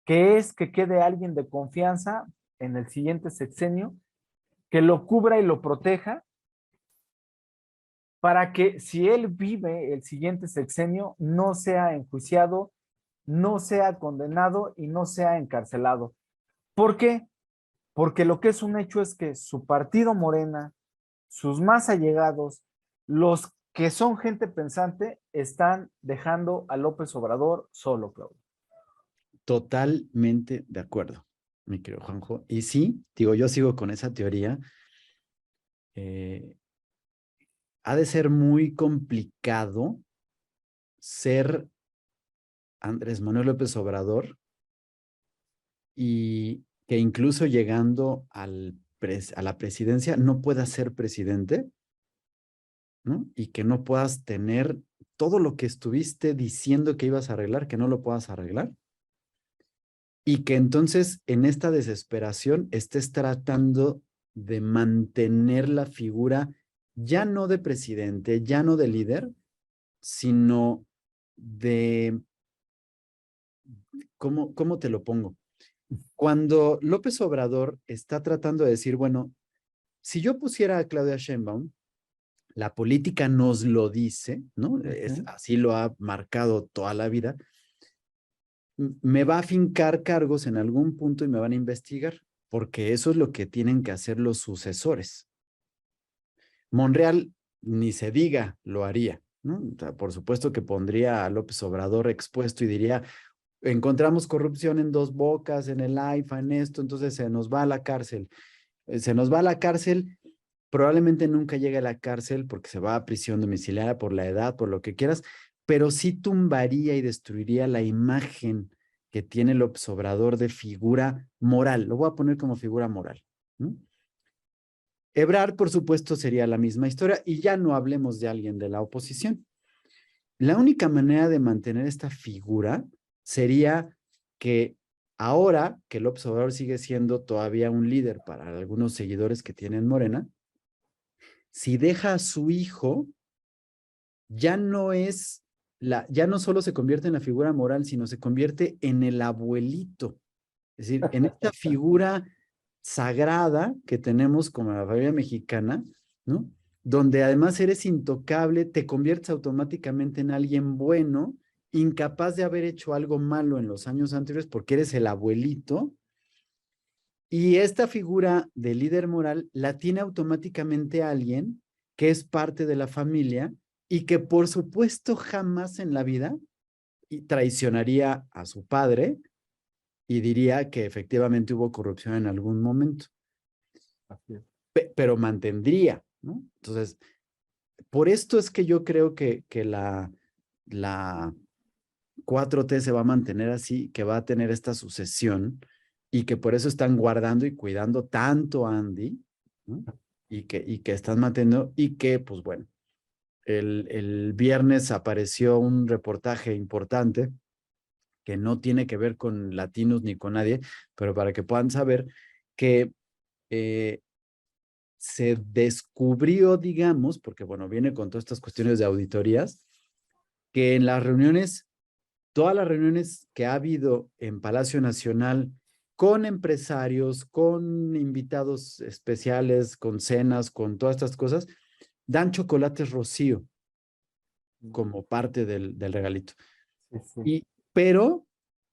que es que quede alguien de confianza en el siguiente sexenio, que lo cubra y lo proteja, para que si él vive el siguiente sexenio no sea enjuiciado, no sea condenado y no sea encarcelado. ¿Por qué? Porque lo que es un hecho es que su partido Morena, sus más allegados, los que son gente pensante, están dejando a López Obrador solo, Claudio. Totalmente de acuerdo, mi querido Juanjo. Y sí, digo, yo sigo con esa teoría. Ha de ser muy complicado ser Andrés Manuel López Obrador y que incluso llegando a la presidencia no puedas ser presidente, ¿no? Y que no puedas tener todo lo que estuviste diciendo que ibas a arreglar, que no lo puedas arreglar. Y que entonces en esta desesperación estés tratando de mantener la figura ya no de presidente, ya no de líder, sino de, ¿cómo te lo pongo? Cuando López Obrador está tratando de decir, bueno, si yo pusiera a Claudia Sheinbaum, la política nos lo dice, ¿no? Uh -huh. Así lo ha marcado toda la vida. me va a fincar cargos en algún punto y me van a investigar, porque eso es lo que tienen que hacer los sucesores. Monreal, ni se diga, lo haría, ¿no? O sea, por supuesto que pondría a López Obrador expuesto y diría, encontramos corrupción en Dos Bocas, en el AIFA, en esto, entonces se nos va a la cárcel. Se nos va a la cárcel, probablemente nunca llegue a la cárcel porque se va a prisión domiciliaria por la edad, por lo que quieras, pero sí tumbaría y destruiría la imagen que tiene López Obrador de figura moral. Lo voy a poner como figura moral, ¿no? Ebrard, por supuesto, sería la misma historia y ya no hablemos de alguien de la oposición. La única manera de mantener esta figura sería que ahora que López Obrador sigue siendo todavía un líder para algunos seguidores que tienen Morena, si deja a su hijo, ya no es ya no solo se convierte en la figura moral, sino se convierte en el abuelito. Es decir, en esta figura sagrada que tenemos como la familia mexicana, ¿no? Donde además eres intocable, te conviertes automáticamente en alguien bueno, incapaz de haber hecho algo malo en los años anteriores porque eres el abuelito. Y esta figura de líder moral la tiene automáticamente alguien que es parte de la familia y que por supuesto jamás en la vida traicionaría a su padre y diría que efectivamente hubo corrupción en algún momento. Así es. Pero mantendría, ¿no? Entonces, por esto es que yo creo que la 4T se va a mantener así, que va a tener esta sucesión y que por eso están guardando y cuidando tanto a Andy, ¿no? y que están manteniendo y que, pues bueno, el viernes apareció un reportaje importante que no tiene que ver con latinos ni con nadie, pero para que puedan saber que se descubrió, digamos, porque bueno, viene con todas estas cuestiones de auditorías, que en las reuniones, todas las reuniones que ha habido en Palacio Nacional con empresarios, con invitados especiales, con cenas, con todas estas cosas, dan chocolates Rocío como parte del regalito. Sí, sí. Pero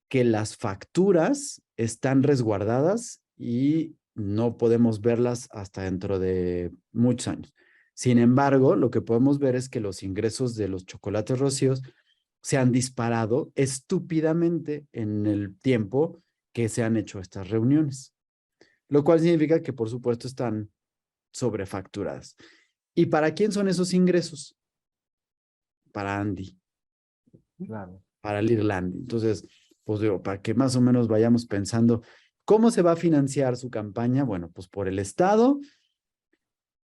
que las facturas están resguardadas y no podemos verlas hasta dentro de muchos años. Sin embargo, lo que podemos ver es que los ingresos de los chocolates Rocíos se han disparado estúpidamente en el tiempo que se han hecho estas reuniones, lo cual significa que, por supuesto, están sobrefacturadas. ¿Y para quién son esos ingresos? Para Andy, Claro. para el Irlandi. Entonces, pues digo, para que más o menos vayamos pensando cómo se va a financiar su campaña, bueno, pues por el Estado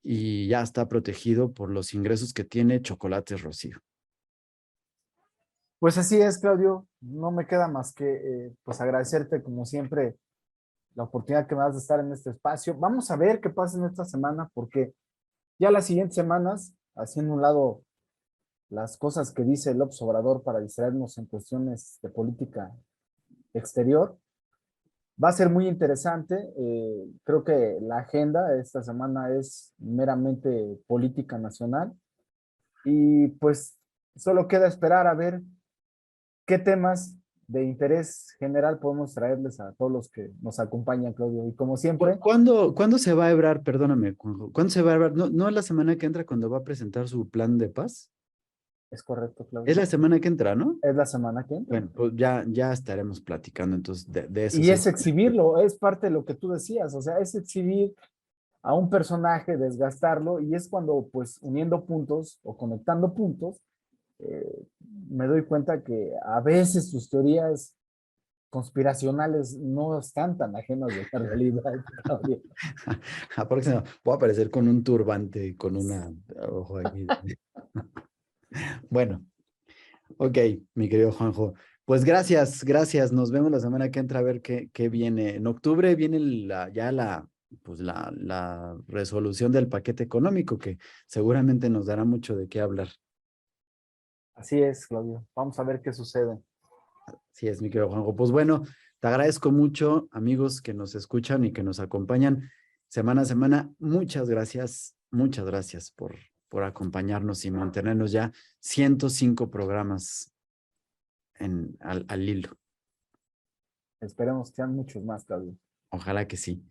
y ya está protegido por los ingresos que tiene Chocolates Rocío. Pues así es, Claudio. No me queda más que pues agradecerte como siempre la oportunidad que me das de estar en este espacio. Vamos a ver qué pasa en esta semana, porque ya las siguientes semanas, haciendo un lado las cosas que dice López Obrador para distraernos en cuestiones de política exterior, va a ser muy interesante. Creo que la agenda de esta semana es meramente política nacional y pues solo queda esperar a ver qué temas de interés general podemos traerles a todos los que nos acompañan, Claudio. Y como siempre, ¿Cuándo se va a Ebrard? Perdóname, Juanjo. ¿Cuándo se va a Ebrard? ¿No es la semana que entra cuando va a presentar su plan de paz? es correcto, Es Claudio, la semana que entra, ¿no? es la semana que entra. Bueno, pues ya estaremos platicando entonces de eso. Y es exhibirlo, es parte de lo que tú decías, o sea, es exhibir a un personaje, desgastarlo, y es cuando, pues, uniendo puntos o conectando puntos, eh, me doy cuenta que a veces sus teorías conspiracionales no están tan ajenas de la realidad, Claudio. A próxima, voy a aparecer con un turbante y con una ojo aquí. Bueno, ok, mi querido Juanjo. Pues gracias. Nos vemos la semana que entra a ver qué viene. En octubre viene pues la resolución del paquete económico que seguramente nos dará mucho de qué hablar. Así es, Claudio. Vamos a ver qué sucede. Sí, es mi querido Juanjo. Pues bueno, te agradezco mucho, amigos que nos escuchan y que nos acompañan semana a semana. Muchas gracias por acompañarnos y mantenernos ya 105 programas al hilo. Esperemos que sean muchos más, Claudio. Ojalá que sí.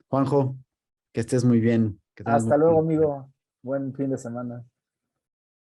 Juanjo, que estés muy bien. Que tengas muy Hasta luego, bien. amigo. Buen fin de semana.